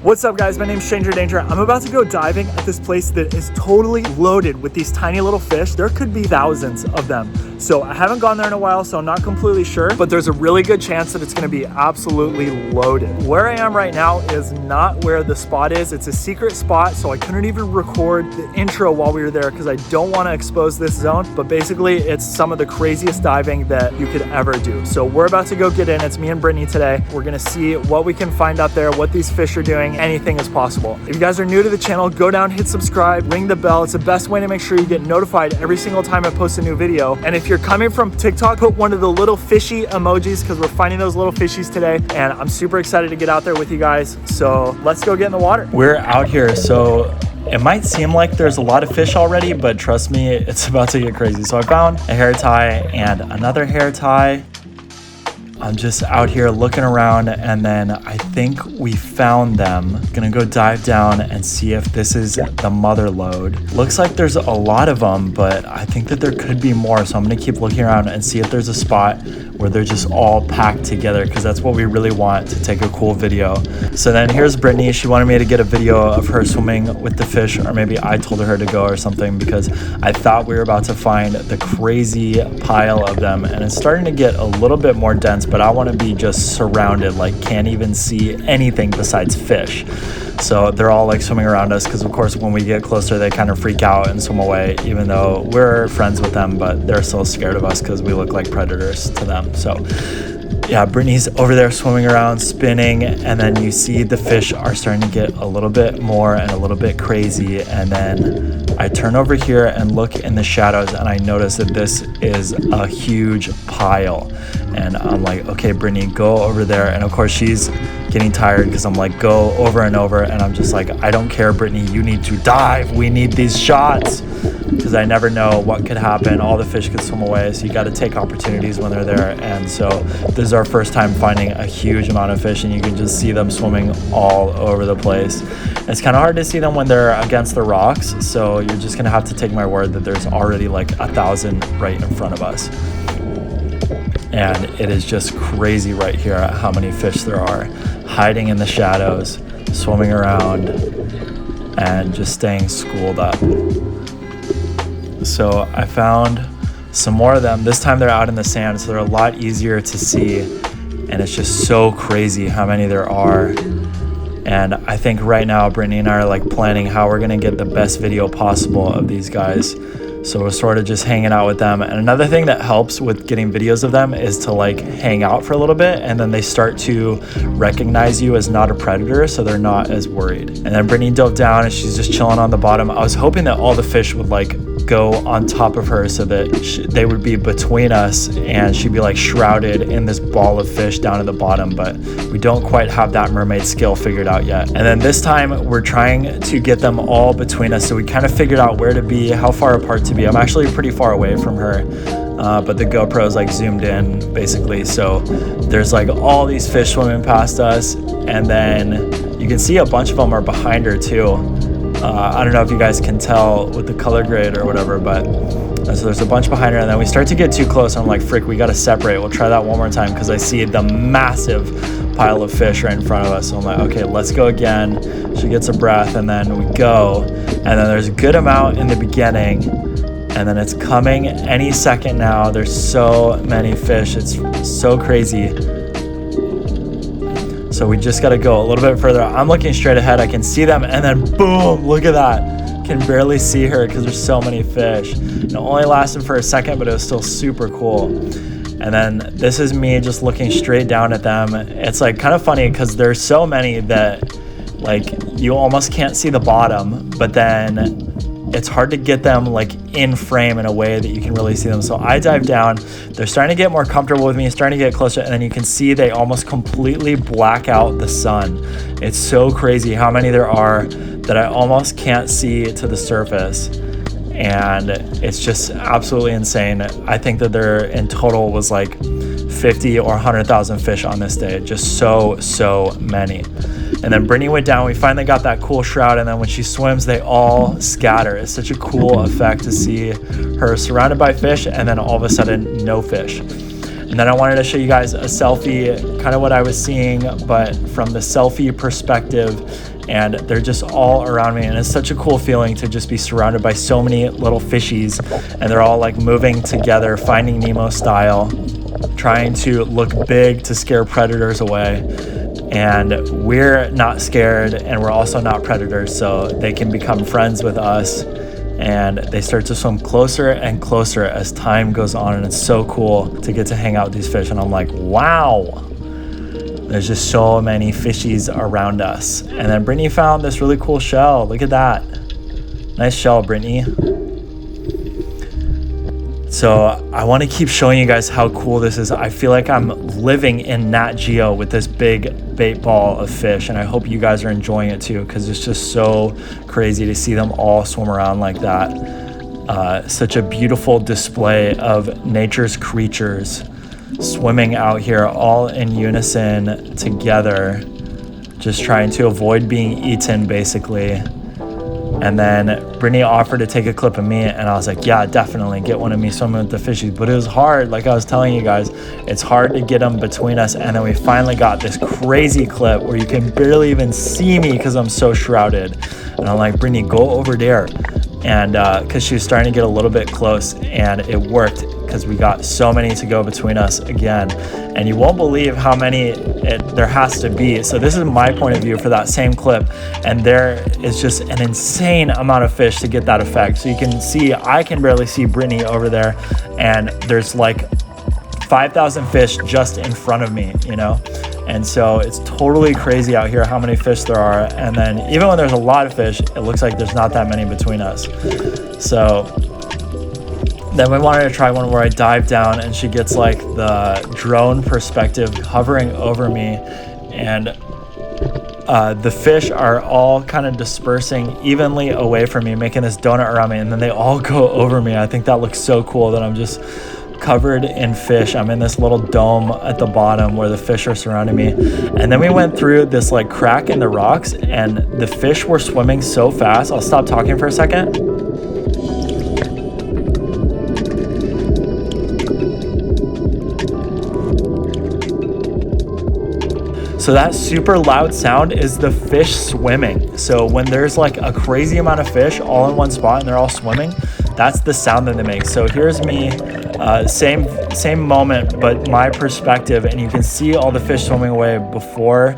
What's up guys, my name's Stranger Danger. I'm about to go diving at this place that is totally loaded with these tiny little fish. There could be thousands of them. So I haven't gone there in a while, so I'm not completely sure, but there's a really good chance that it's gonna be absolutely loaded. Where I am right now is not where the spot is. It's a secret spot, so I couldn't even record the intro while we were there because I don't wanna expose this zone, but basically it's some of the craziest diving that you could ever do. So we're about to go get in. It's me and Brittany today. We're gonna see what we can find out there, what these fish are doing. Anything is possible. If you guys are new to the channel, go down, hit subscribe, ring the bell. It's the best way to make sure you get notified every single time I post a new video. And if you're coming from TikTok, put one of the little fishy emojis because we're finding those little fishies today. And I'm super excited to get out there with you guys. So let's go get in the water. We're out here. So it might seem like there's a lot of fish already, but trust me, it's about to get crazy. So I found a hair tie and another hair tie. I'm just out here looking around, and then I think we found them. Gonna go dive down and see if this is the mother lode. Looks like there's a lot of them, but I think that there could be more. So I'm gonna keep looking around and see if there's a spot where they're just all packed together, because that's what we really want to take a cool video. So then here's Brittany. She wanted me to get a video of her swimming with the fish, or maybe I told her to go or something, because I thought we were about to find the crazy pile of them, and it's starting to get a little bit more dense, but I want to be just surrounded, like can't even see anything besides fish. So they're all like swimming around us, because of course when we get closer they kind of freak out and swim away, even though we're friends with them, but they're still scared of us because we look like predators to them. So yeah, Brittany's over there swimming around, spinning, and then you see the fish are starting to get a little bit more and a little bit crazy. And then I turn over here and look in the shadows, and I notice that this is a huge pile. And I'm like, okay, Brittany, go over there. And of course she's getting tired because I'm like, go over and over. And I'm just like, I don't care, Brittany, you need to dive. We need these shots, because I never know what could happen. All the fish could swim away, so you got to take opportunities when they're there. And so this is our first time finding a huge amount of fish, and you can just see them swimming all over the place. It's kind of hard to see them when they're against the rocks, so you're just gonna have to take my word that there's already like 1,000 right in front of us. And it is just crazy right here at how many fish there are, hiding in the shadows, swimming around, and just staying schooled up. So I found some more of them. This time they're out in the sand, so they're a lot easier to see. And it's just so crazy how many there are. And I think right now Brittany and I are like planning how we're gonna get the best video possible of these guys. So we're sort of just hanging out with them. And another thing that helps with getting videos of them is to like hang out for a little bit, and then they start to recognize you as not a predator, so they're not as worried. And then Brittany dove down and she's just chilling on the bottom. I was hoping that all the fish would like go on top of her so that they would be between us and she'd be like shrouded in this ball of fish down at the bottom, but we don't quite have that mermaid skill figured out yet. And then this time we're trying to get them all between us, so we kind of figured out where to be, how far apart to be. I'm actually pretty far away from her, but the GoPro is like zoomed in basically, so there's like all these fish swimming past us, and then you can see a bunch of them are behind her too. I don't know if you guys can tell with the color grade or whatever, but so there's a bunch behind her, and then we start to get too close. I'm like, frick, we got to separate. We'll try that one more time, because I see the massive pile of fish right in front of us. So I'm like, okay, let's go again. She gets a breath, and then we go, and then there's a good amount in the beginning, and then it's coming any second now. There's so many fish. It's so crazy. So we just got to go a little bit further. I'm looking straight ahead. I can see them, and then boom, look at that. Can barely see her because there's so many fish. It only lasted for a second, but it was still super cool. And then this is me just looking straight down at them. It's like kind of funny because there's so many that like you almost can't see the bottom, but then it's hard to get them like in frame in a way that you can really see them. So I dive down, they're starting to get more comfortable with me, starting to get closer, and then you can see they almost completely black out the sun. It's so crazy how many there are that I almost can't see to the surface. And it's just absolutely insane. I think that there in total was like 50 or 100,000 fish on this day. Just so many. And then Brittany went down. We finally got that cool shroud, and then when she swims, they all scatter. It's such a cool effect to see her surrounded by fish and then all of a sudden no fish. And then I wanted to show you guys a selfie, kind of what I was seeing, but from the selfie perspective. And they're just all around me, and it's such a cool feeling to just be surrounded by so many little fishies, and they're all like moving together, Finding Nemo style, trying to look big to scare predators away. And we're not scared, and we're also not predators, so they can become friends with us, and they start to swim closer and closer as time goes on. And it's so cool to get to hang out with these fish. And I'm like, wow, there's just so many fishies around us. And then Brittany found this really cool shell. Look at that. Nice shell, Brittany. So I want to keep showing you guys how cool this is. I feel like I'm living in Nat Geo with this big bait ball of fish, and I hope you guys are enjoying it too, because it's just so crazy to see them all swim around like that. Such a beautiful display of nature's creatures swimming out here all in unison together, just trying to avoid being eaten basically. And then Brittany offered to take a clip of me, and I was like, yeah, definitely get one of me swimming with the fishies. But it was hard, like I was telling you guys, it's hard to get them between us. And then we finally got this crazy clip where you can barely even see me because I'm so shrouded. And I'm like, Brittany, go over there. And because she was starting to get a little bit close, and it worked because we got so many to go between us again. And you won't believe how many there has to be. So this is my point of view for that same clip, and there is just an insane amount of fish to get that effect. So you can see, I can barely see Brittany over there, and there's like 5,000 fish just in front of me, you know? And so it's totally crazy out here how many fish there are. And then even when there's a lot of fish, it looks like there's not that many between us. So then we wanted to try one where I dive down and she gets like the drone perspective hovering over me, and the fish are all kind of dispersing evenly away from me, making this donut around me, and then they all go over me. I think that looks so cool that I'm just covered in fish. I'm in this little dome at the bottom where the fish are surrounding me. And then we went through this like crack in the rocks, and the fish were swimming so fast. I'll stop talking for a second. So that super loud sound is the fish swimming. So when there's like a crazy amount of fish all in one spot and they're all swimming, that's the sound that they make. So here's me, same moment, but my perspective, and you can see all the fish swimming away before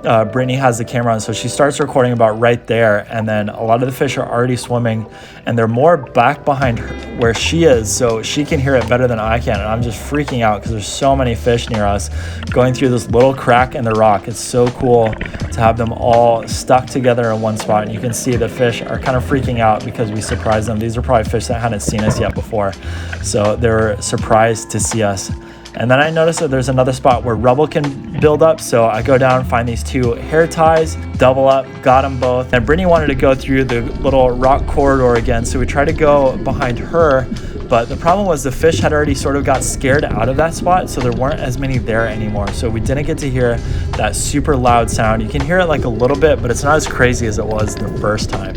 Brittany has the camera on. So she starts recording about right there, and then a lot of the fish are already swimming, and they're more back behind her where she is, so she can hear it better than I can. And I'm just freaking out because there's so many fish near us going through this little crack in the rock. It's so cool to have them all stuck together in one spot, and you can see the fish are kind of freaking out because we surprised them. These are probably fish that hadn't seen us yet before, so they were surprised to see us. And then I noticed that there's another spot where rubble can build up, so I go down, find these two hair ties, double up, got them both. And Brittany wanted to go through the little rock corridor again, so we tried to go behind her, but the problem was the fish had already sort of got scared out of that spot, so there weren't as many there anymore. So we didn't get to hear that super loud sound. You can hear it like a little bit, but it's not as crazy as it was the first time.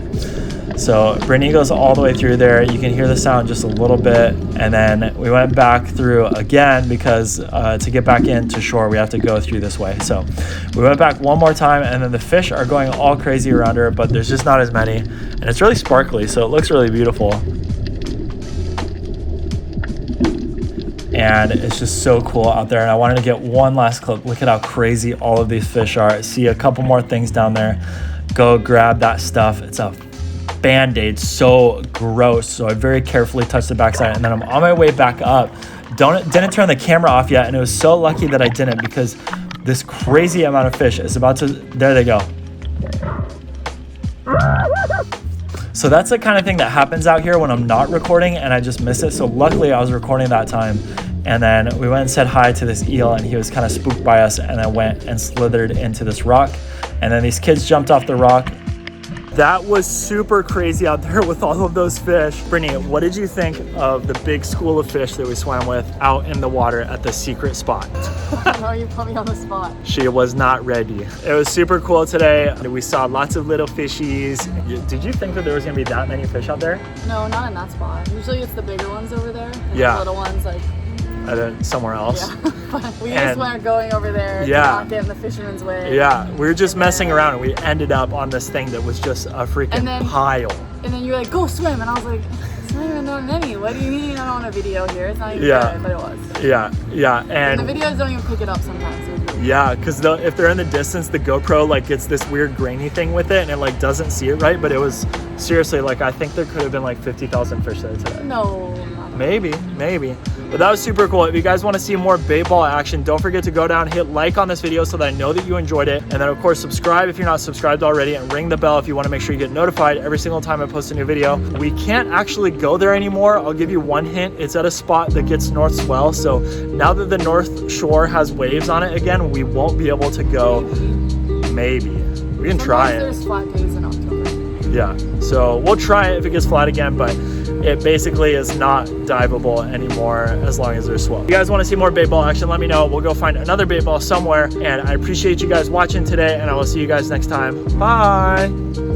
So Brittany goes all the way through there. You can hear the sound just a little bit. And then we went back through again because to get back into shore, we have to go through this way. So we went back one more time, and then the fish are going all crazy around her, but there's just not as many. And it's really sparkly, so it looks really beautiful. And it's just so cool out there. And I wanted to get one last clip. Look at how crazy all of these fish are. See a couple more things down there. Go grab that stuff. It's a Band-Aid, so gross. So I very carefully touched the backside, and then I'm on my way back up. Didn't turn the camera off yet, and it was so lucky that I didn't, because this crazy amount of fish is about to, there they go. So that's the kind of thing that happens out here when I'm not recording and I just miss it. So luckily I was recording that time, and then we went and said hi to this eel, and he was kind of spooked by us, and then went and slithered into this rock, and then these kids jumped off the rock. That was super crazy out there with all of those fish. Brittany, what did you think of the big school of fish that we swam with out in the water at the secret spot? No, you put me on the spot. She was not ready. It was super cool today. We saw lots of little fishies. Did you think that there was gonna be that many fish out there? No, not in that spot. Usually it's the bigger ones over there. And yeah. The little ones, like, somewhere else. Yeah. But we And- just weren't going over there. Yeah. To not get in the fisherman's way. Yeah, we were just messing around and we ended up on this thing that was just a freaking And then- pile. And then you're like, go swim. And I was like, it's not even on any. What do you mean I don't want a video here? It's not even Yeah. good, but it was. Yeah, And and the videos don't even pick it up sometimes. So it's really- yeah, because if they're in the distance, the GoPro like gets this weird grainy thing with it and it like doesn't see it right. But it was seriously like, I think there could have been like 50,000 fish there today. No, not Maybe. But that was super cool. If you guys want to see more bait ball action, don't forget to go down, hit like on this video so that I know that you enjoyed it. And then of course, subscribe if you're not subscribed already and ring the bell if you want to make sure you get notified every single time I post a new video. We can't actually go there anymore. I'll give you one hint. It's at a spot that gets north swell. So now that the North Shore has waves on it again, we won't be able to go. Maybe. We can try it. There's flat days in October. Yeah, so we'll try it if it gets flat again, but it basically is not diveable anymore as long as there's swell. If you guys want to see more bait ball action, let me know. We'll go find another bait ball somewhere, and I appreciate you guys watching today, and I will see you guys next time. Bye!